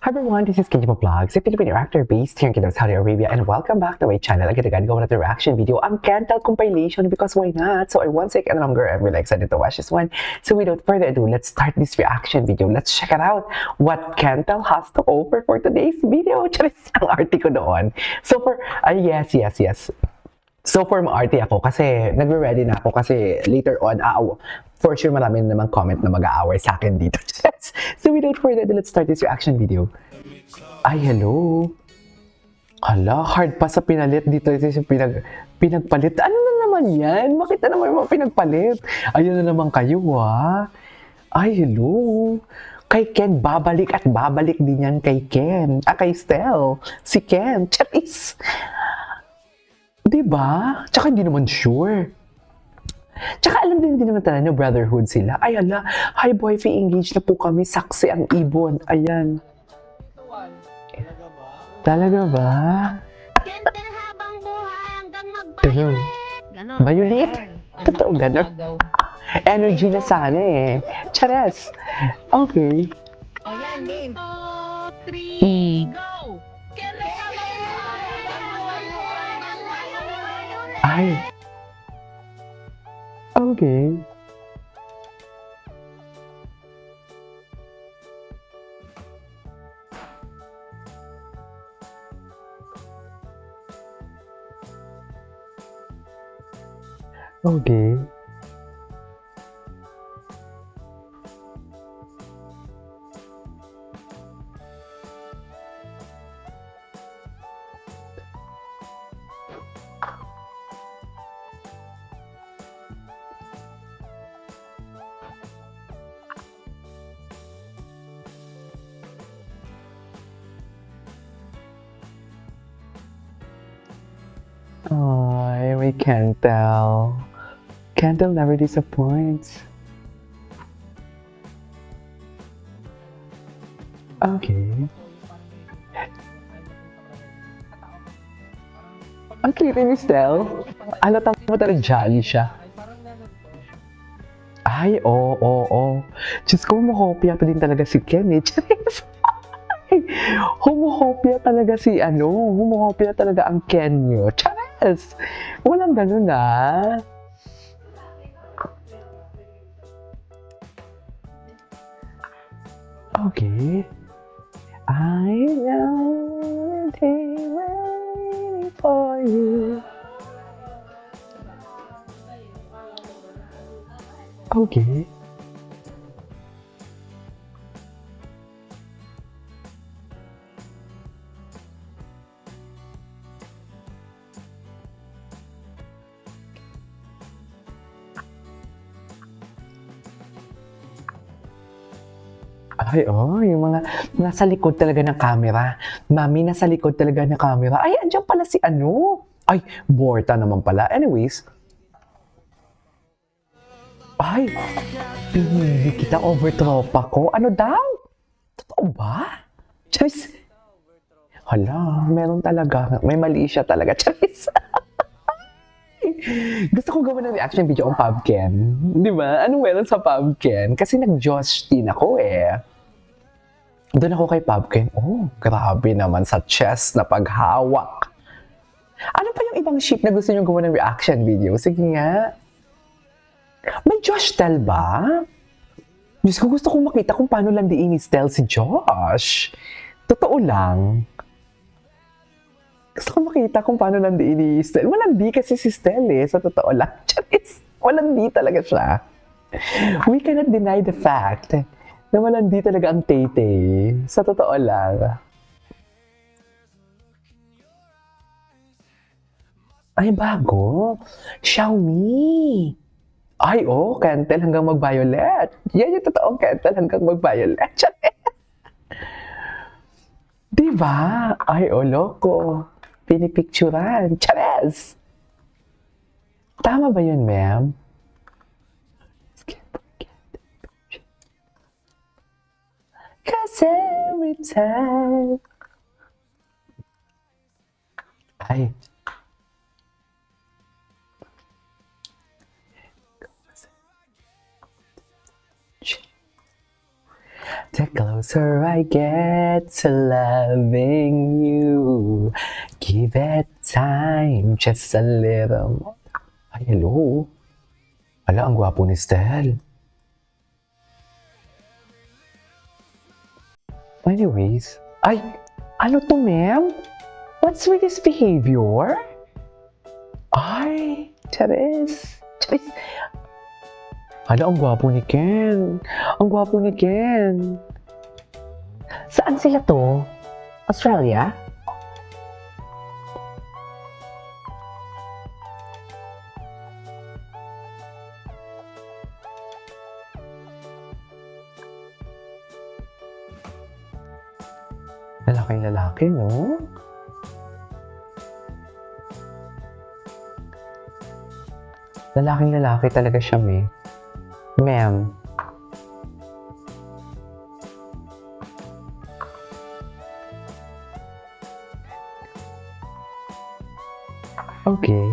Hi everyone, this is Kenji Vlogs, a Filipino actor based here in Kingdom, Saudi Arabia, and welcome back to my channel. Agad-agad gawa na the reaction video ang Kental compilation because why not? So I won't take any longer. I'm really excited to watch this one. So without further ado, let's start this reaction video. Let's check it out. What Kental has to offer for today's video. Charis ang article doon. So for, yes. So for ma-arte ako kasi nagre-ready na ako kasi later on, for sure marami na namang comment na mag-aaway sa akin dito. So without further ado, let's start this reaction video. Ay, hello. Hala, hard pa sa pinalit dito. Ito yung pinagpalit. Ano na naman yan? Bakit na naman yung mga pinagpalit? Ayun na naman kayo, ha? Ay, hello. Kay Ken, babalik at babalik din yan kay Ken. Kay Stel. Si Ken. Charis. Diba? Tsaka hindi naman sure. Tsaka alam din naman talaga na brotherhood sila. Ay, hala. Hi, boyfie, engaged na po kami. Saksi ang ibon. Ayan. Talaga ba? Ganda habang buhay hanggang mag-violet. Ganon. Violet? Totoo ganon. Energy na sana eh. Chares. Okay. O yan, game. 2, 3, go! Ganda habang buhay hanggang mag-violet. Ay. Okay. Okay. Oh, we can't tell. Candle never disappoints. Okay. Ang cute ni Stel. Alatang mo talaga jolly siya. Ay, oo. Diyos ko, humokopya pa din talaga si Ken eh. Charis. Humokopya talaga humokopya talaga ang Ken nyo. Charis. Walang ganun ah. Okay. I know they're waiting for you. Okay. Ay, yung mga nasa likod talaga ng camera. Mami, nasa likod talaga ng camera. Ay, andyan pala si Ay, Borta naman pala. Anyways. Ay, pinili kita over tropa ko. Ano daw? Totoo ba? Charis. Hala, meron talaga. May mali siya talaga. Charis. Gusto kong gawin ng reaction video ang Pubken. Di ba? Anong meron sa Pubken? Kasi nag-Josh din ako eh. Doon ako kay Pubken. Oh, grabe naman sa chest na paghawak. Ano pa yung ibang ship na gusto nyo gawin ng reaction video? Sige nga. May Josh Tel ba? Diyos ko, gusto kong makita kung paano landiin ni Stel si Josh. Totoo lang. Gusto ko makita kung paano landiin ni Stel. Malandi kasi si Stel eh, sa totoo lang. Charis, malandi talaga siya. We cannot deny the fact na malandi talaga ang Tay-Tay. Sa totoo lang. Ay, bago. Xiaomi. Ay, Kentel hanggang mag-violet. Yan yung totoong Kentel hanggang mag-violet. Charis. Diba? Ay, loko. Pinipicturan. Chares! Tama ba yun, ma'am? Cause every time... Ay. The closer I get to loving you, give it time, just a little more. Ay, hello. Ala, ang gwapo ni Stel. Anyways, ay, ano to, ma'am? What's with this behavior? Ay, Charis. Charis. Hala, ang gwapo ni Ken. Ang gwapo ni Ken. Saan sila to? Australia? Lalaking lalaki, no? Lalaking lalaki talaga siya, me. Ma'am. Okay.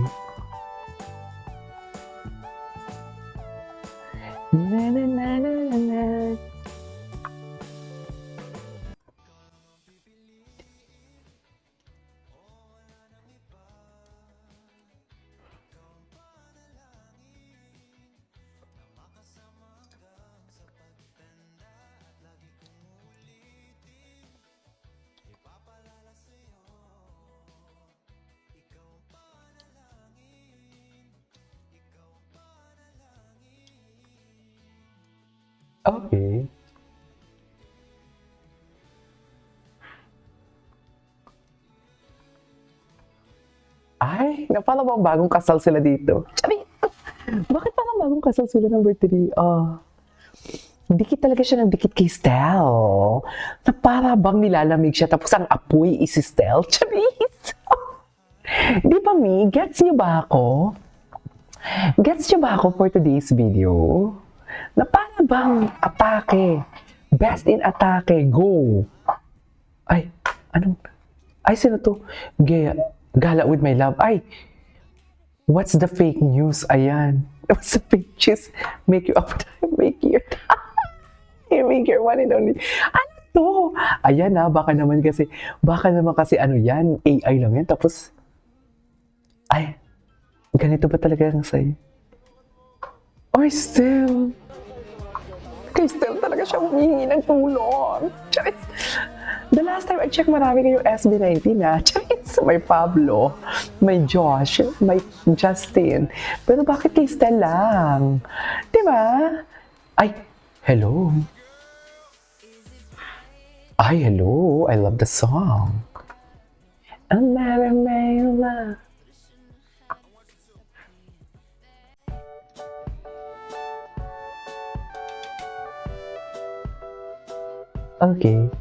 Na na na na na na. Okay. Ay, na parang bang bagong kasal sila dito. Sabi, bakit parang bagong kasal sila number 3? Dikit talaga siya ng dikit kay Stel. Na para bang nilalamig siya tapos ang apoy is si Stel. Charis! Di ba, Mi? Gets niyo ba ako? Gets niyo ba ako for today's video? Na para bang atake. Best in atake. Go! Ay, anong... Ay, sino to? Gala with my love. Ay, what's the fake news? Ayan. What's the fake news? Make you up time. Make you... make your one and only. Ano to? Ayan na, baka naman kasi ano yan, AI lang yan. Tapos, ay, ganito ba talaga ang sa'yo? Ay, still. Kay still talaga siya humihingi ng tulong. Charis. The last time I checked, marami kayong SB19 na. Charis, may Pablo, may Josh, may Justin. Pero bakit kay Stel lang? Diba? Ay, hello. Ay, hello. I love the song. I'll never make love. Okay.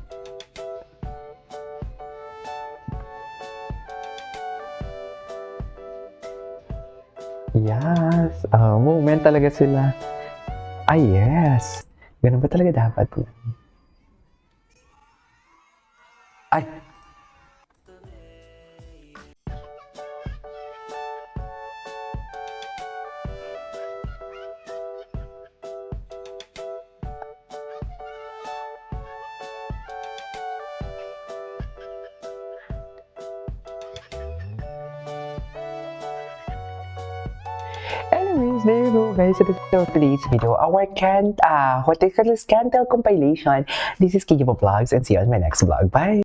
Yes. Moment talaga sila. Ay, yes. Ganun ba talaga dapat? Ay. Anyways, there you go, guys. It is for today's video. Our what they call this Cantel compilation. This is Kikibo Vlogs, and see you on my next vlog. Bye!